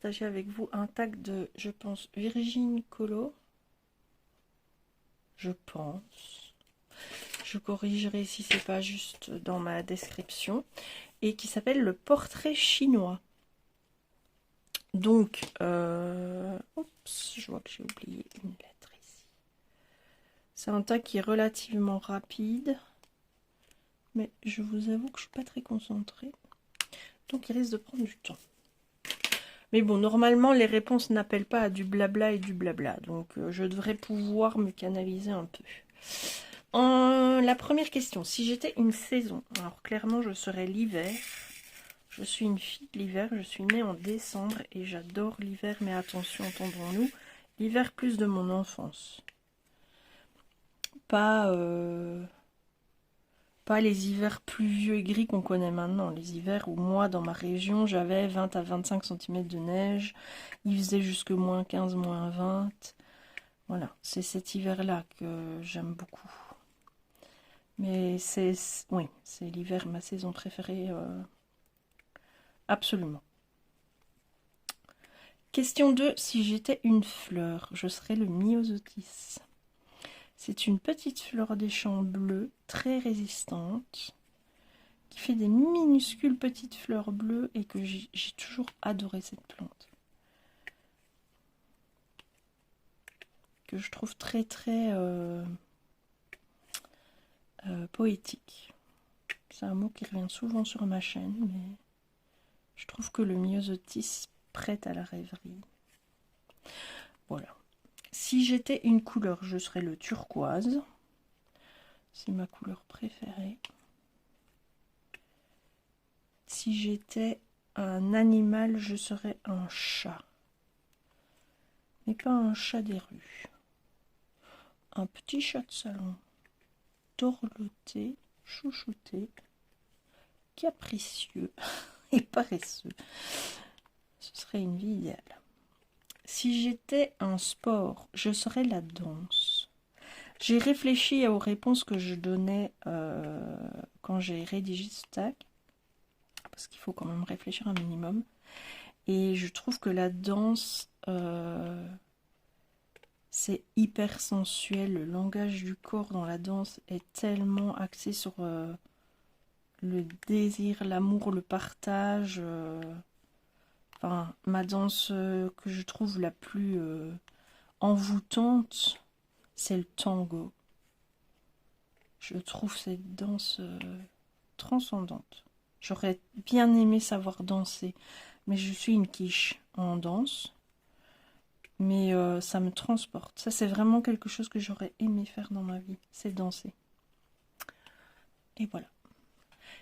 partager avec vous un tag de, je pense, Virgin Colo. Je pense. Je corrigerai si c'est pas juste dans ma description. Et qui s'appelle le portrait chinois. Donc, oups, je vois que j'ai oublié une lettre ici. C'est un tag qui est relativement rapide. Mais je vous avoue que je suis pas très concentrée. Donc il risque de prendre du temps. Mais bon, normalement, les réponses n'appellent pas à du blabla et du blabla. Donc, je devrais pouvoir me canaliser un peu. La première question. Si j'étais une saison, alors clairement, je serais l'hiver. Je suis une fille de l'hiver. Je suis née en décembre et j'adore l'hiver. Mais attention, entendons-nous. L'hiver plus de mon enfance. Pas les hivers pluvieux et gris qu'on connaît maintenant. Les hivers où moi, dans ma région, j'avais 20 à 25 cm de neige. Il faisait jusque moins 15, moins 20. Voilà, c'est cet hiver-là que j'aime beaucoup. Mais oui, c'est l'hiver, ma saison préférée. Absolument. Question 2. Si j'étais une fleur, je serais le myosotis. C'est une petite fleur des champs bleus, très résistante, qui fait des minuscules petites fleurs bleues et que j'ai toujours adoré cette plante. Que je trouve très très poétique. C'est un mot qui revient souvent sur ma chaîne, mais je trouve que le myosotis prête à la rêverie. Voilà. Si j'étais une couleur, je serais le turquoise. C'est ma couleur préférée. Si j'étais un animal, je serais un chat. Mais pas un chat des rues. Un petit chat de salon. Dorloté, chouchouté, capricieux et paresseux. Ce serait une vie idéale. Si j'étais un sport, je serais la danse. J'ai réfléchi aux réponses que je donnais quand j'ai rédigé ce tag, parce qu'il faut quand même réfléchir un minimum. Et je trouve que la danse, c'est hyper sensuel. Le langage du corps dans la danse est tellement axé sur le désir, l'amour, le partage. Enfin, ma danse que je trouve la plus envoûtante, c'est le tango. Je trouve cette danse transcendante. J'aurais bien aimé savoir danser, mais je suis une quiche en danse. Mais ça me transporte. Ça, c'est vraiment quelque chose que j'aurais aimé faire dans ma vie, c'est danser. Et voilà.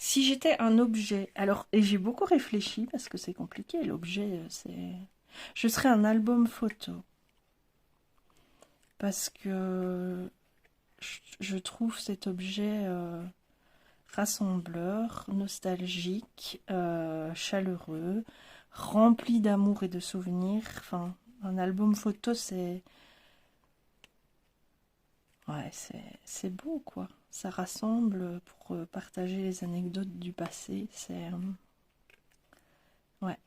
Si j'étais un objet, alors, et j'ai beaucoup réfléchi parce que c'est compliqué, l'objet, c'est... Je serais un album photo. Parce que je trouve cet objet rassembleur, nostalgique, chaleureux, rempli d'amour et de souvenirs. Enfin, un album photo, c'est... Ouais, c'est beau, quoi. Ça rassemble pour partager les anecdotes du passé. C'est... ouais,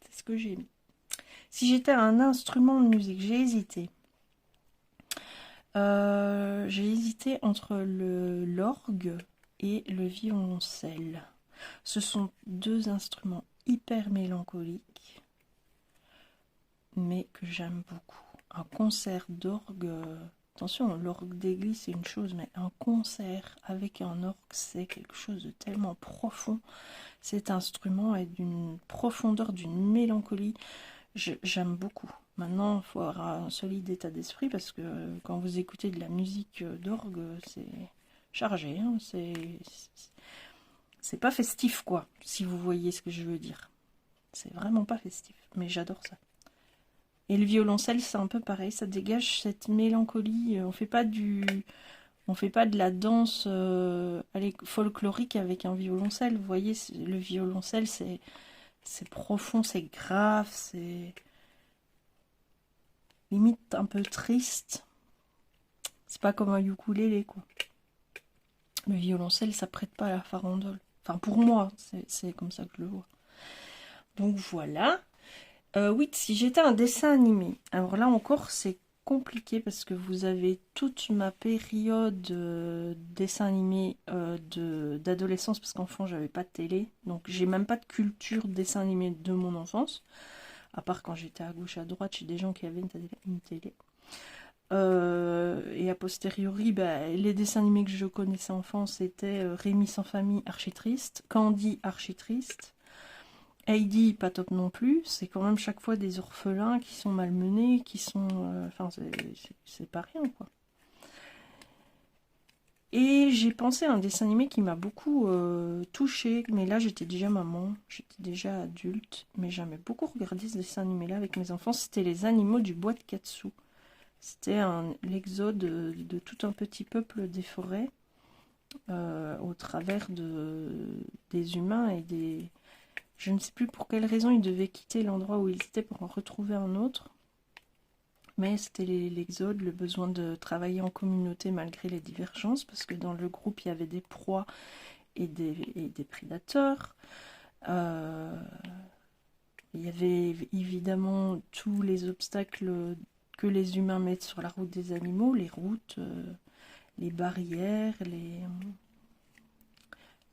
c'est ce que j'ai mis. Si j'étais un instrument de musique, j'ai hésité. J'ai hésité entre l'orgue et le violoncelle. Ce sont deux instruments hyper mélancoliques, mais que j'aime beaucoup. Un concert d'orgue, attention, l'orgue d'église c'est une chose, mais un concert avec un orgue c'est quelque chose de tellement profond. Cet instrument est d'une profondeur, d'une mélancolie. J'aime beaucoup. Maintenant, il faut avoir un solide état d'esprit parce que quand vous écoutez de la musique d'orgue, c'est chargé. Hein, c'est pas festif, quoi, si vous voyez ce que je veux dire. C'est vraiment pas festif, mais j'adore ça. Et le violoncelle, c'est un peu pareil, ça dégage cette mélancolie. On fait pas de la danse folklorique avec un violoncelle. Vous voyez, le violoncelle, c'est profond, c'est grave, c'est limite un peu triste. C'est pas comme un ukulélé, quoi. Le violoncelle, ça prête pas à la farandole. Enfin, pour moi, c'est comme ça que je le vois. Donc voilà. Oui, si j'étais un dessin animé. Alors là encore, c'est compliqué parce que vous avez toute ma période dessin animé d'adolescence parce qu'enfant, j'avais pas de télé. Donc j'ai même pas de culture dessin animé de mon enfance. À part quand j'étais à gauche, à droite, chez des gens qui avaient une télé. Et a posteriori, bah, les dessins animés que je connaissais enfant, c'était Rémi sans famille, archi triste, Candy, archi triste, Heidi, pas top non plus. C'est quand même chaque fois des orphelins qui sont malmenés, qui sont... Enfin, c'est pas rien, quoi. Et j'ai pensé à un dessin animé qui m'a beaucoup touchée, mais là j'étais déjà maman, j'étais déjà adulte, mais j'aimais beaucoup regarder ce dessin animé-là avec mes enfants. C'était Les Animaux du Bois de Katsu. C'était l'exode de tout un petit peuple des forêts au travers des humains et des... Je ne sais plus pour quelle raison ils devaient quitter l'endroit où ils étaient pour en retrouver un autre. Mais c'était l'exode, le besoin de travailler en communauté malgré les divergences, parce que dans le groupe, il y avait des proies et des prédateurs. Euh, il y avait évidemment tous les obstacles que les humains mettent sur la route des animaux, les routes, les barrières,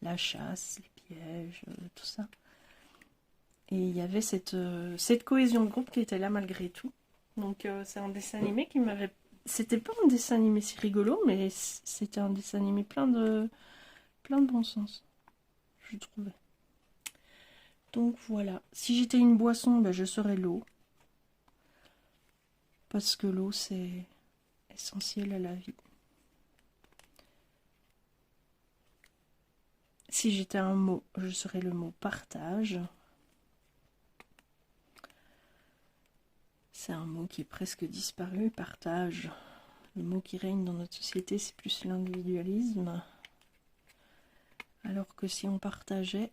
la chasse, les pièges, tout ça. Et il y avait cette cohésion de groupe qui était là malgré tout. Donc c'est un dessin animé qui m'avait... C'était pas un dessin animé si rigolo, mais c'était un dessin animé plein de bon sens, je trouvais. Donc voilà. Si j'étais une boisson, ben, je serais l'eau. Parce que l'eau, c'est essentiel à la vie. Si j'étais un mot, je serais le mot partage. C'est un mot qui est presque disparu, partage. Le mot qui règne dans notre société, c'est plus l'individualisme. Alors que si on partageait,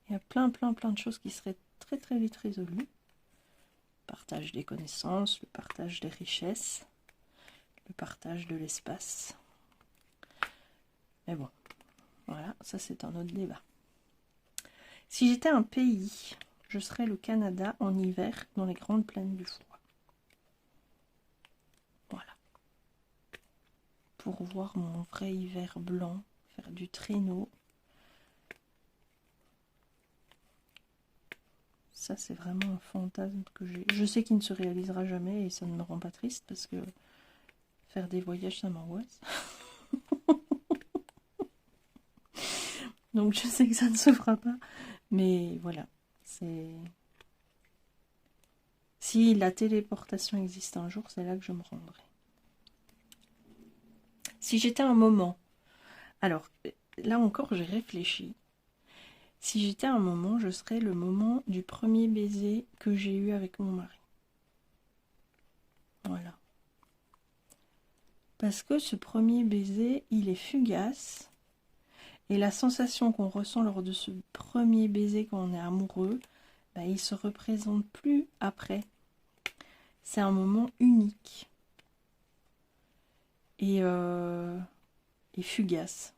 il y a plein de choses qui seraient très vite résolues. Le partage des connaissances, le partage des richesses, le partage de l'espace. Mais bon, voilà, ça c'est un autre débat. Si j'étais un pays, je serais le Canada en hiver dans les grandes plaines du froid. Voilà. Pour voir mon vrai hiver blanc, faire du traîneau. Ça, c'est vraiment un fantasme que j'ai. Je sais qu'il ne se réalisera jamais et ça ne me rend pas triste parce que faire des voyages, ça m'angoisse. Donc je sais que ça ne se fera pas. Mais voilà, c'est... Si la téléportation existe un jour, c'est là que je me rendrai. Si j'étais un moment... Alors, là encore, j'ai réfléchi. Si j'étais un moment, je serais le moment du premier baiser que j'ai eu avec mon mari. Voilà. Parce que ce premier baiser, il est fugace. Et la sensation qu'on ressent lors de ce premier baiser quand on est amoureux, bah, il se représente plus après. C'est un moment unique. Et fugace.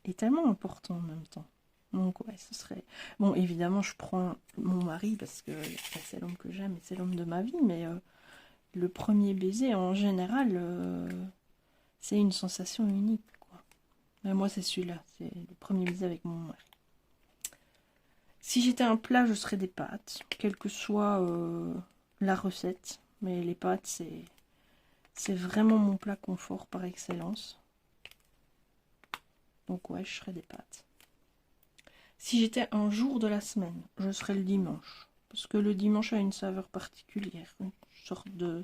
Et tellement important en même temps. Donc ouais, ce serait... Bon, évidemment, je prends mon mari parce que c'est l'homme que j'aime et c'est l'homme de ma vie, mais le premier baiser, en général, c'est une sensation unique, quoi. Mais moi, c'est celui-là, c'est le premier baiser avec mon mari. Si j'étais un plat, je serais des pâtes, quelle que soit la recette. Mais les pâtes, c'est vraiment mon plat confort par excellence. Donc ouais, je serais des pâtes. Si j'étais un jour de la semaine, je serais le dimanche. Parce que le dimanche a une saveur particulière, une sorte de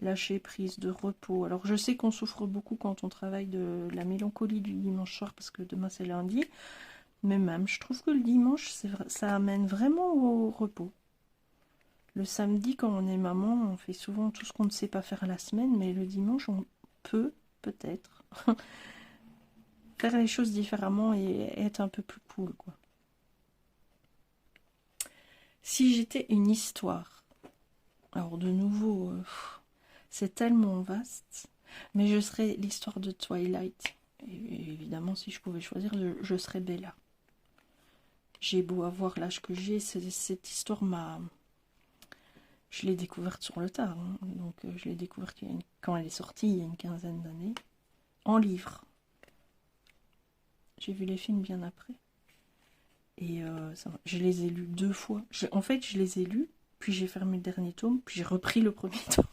lâcher prise, de repos. Alors je sais qu'on souffre beaucoup quand on travaille de la mélancolie du dimanche soir, parce que demain c'est lundi. Mais même, je trouve que le dimanche, ça amène vraiment au repos. Le samedi, quand on est maman, on fait souvent tout ce qu'on ne sait pas faire la semaine, mais le dimanche, on peut, peut-être, faire les choses différemment et être un peu plus cool, quoi. Si j'étais une histoire, alors de nouveau, c'est tellement vaste, mais je serais l'histoire de Twilight. Et évidemment, si je pouvais choisir, je serais Bella. j'ai beau avoir l'âge que j'ai, cette histoire m'a... Je l'ai découverte sur le tard, hein. Donc je l'ai découverte quand elle est sortie, il y a une quinzaine d'années, en livre. J'ai vu les films bien après. Et je les ai lus 2 fois. En fait, je les ai lus, puis j'ai fermé le dernier tome, puis j'ai repris le premier tome.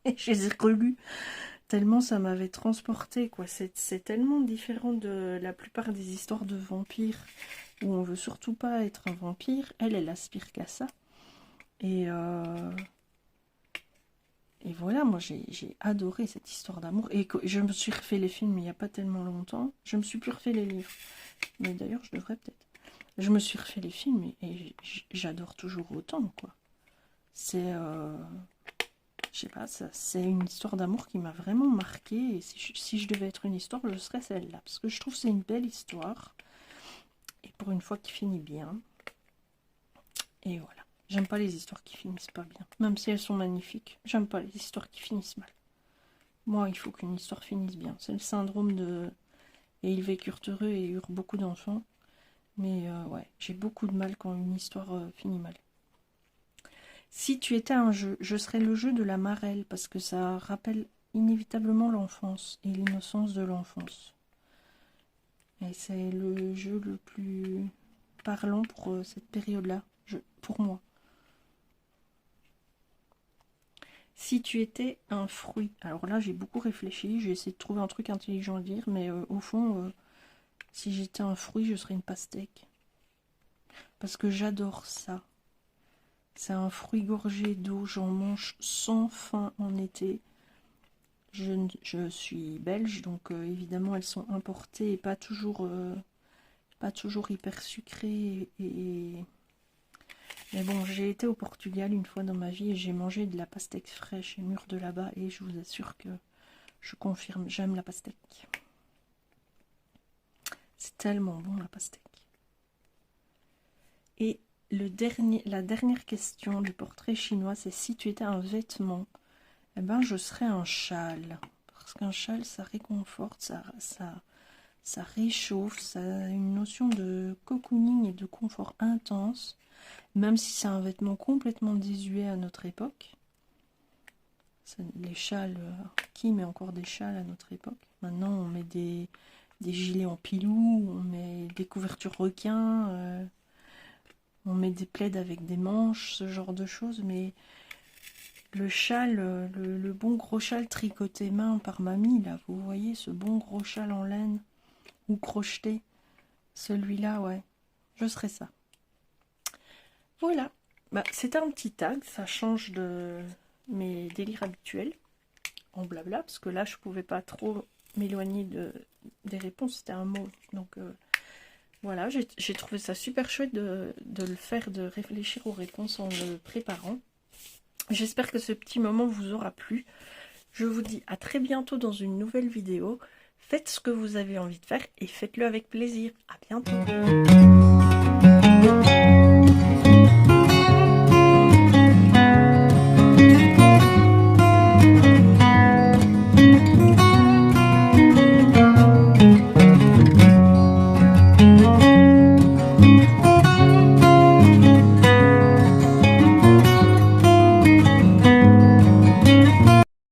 Et je les ai relus. Tellement ça m'avait transporté, quoi. C'est tellement différent de la plupart des histoires de vampires, où on veut surtout pas être un vampire. Elle aspire qu'à ça. Et voilà, moi j'ai adoré cette histoire d'amour. Et je me suis refait les films il n'y a pas tellement longtemps. Je me suis plus refait les livres. Mais d'ailleurs, je devrais peut-être. Je me suis refait les films et j'adore toujours autant, quoi. C'est... je sais pas, c'est une histoire d'amour qui m'a vraiment marquée. Et si je devais être une histoire, je serais celle-là. Parce que je trouve que c'est une belle histoire. Et pour une fois qui finit bien. Et voilà. J'aime pas les histoires qui finissent pas bien. Même si elles sont magnifiques. J'aime pas les histoires qui finissent mal. Moi, il faut qu'une histoire finisse bien. C'est le syndrome de... Et ils vécurent heureux et eurent beaucoup d'enfants. Mais ouais, j'ai beaucoup de mal quand une histoire finit mal. Si tu étais un jeu, je serais le jeu de la marelle, parce que ça rappelle inévitablement l'enfance et l'innocence de l'enfance. Et c'est le jeu le plus parlant pour cette période-là, pour moi. Si tu étais un fruit, alors là j'ai beaucoup réfléchi, j'ai essayé de trouver un truc intelligent à dire, mais au fond, si j'étais un fruit, je serais une pastèque. Parce que j'adore ça. C'est un fruit gorgé d'eau, j'en mange sans fin en été. Je suis belge, donc évidemment elles sont importées et pas toujours hyper sucrées. Mais bon, j'ai été au Portugal une fois dans ma vie et j'ai mangé de la pastèque fraîche et mûre de là-bas. Et je vous assure que je confirme, j'aime la pastèque. C'est tellement bon la pastèque. Et la dernière question du portrait chinois, c'est si tu étais un vêtement, eh ben je serais un châle. Parce qu'un châle, ça réconforte, ça réchauffe, ça a une notion de cocooning et de confort intense, même si c'est un vêtement complètement désuet à notre époque. Les châles, qui met encore des châles à notre époque? Maintenant, on met des gilets en pilou, on met des couvertures requins, on met des plaids avec des manches, ce genre de choses, mais le châle, le bon gros châle tricoté main par mamie, là, vous voyez, ce bon gros châle en laine, ou crocheté, celui-là, ouais, je serais ça. Voilà, bah, c'était un petit tag, ça change de mes délires habituels, en blabla, parce que là, je pouvais pas trop m'éloigner des réponses, c'était un mot, donc... Voilà, j'ai trouvé ça super chouette de le faire, de réfléchir aux réponses en le préparant. J'espère que ce petit moment vous aura plu. Je vous dis à très bientôt dans une nouvelle vidéo. Faites ce que vous avez envie de faire et faites-le avec plaisir. À bientôt.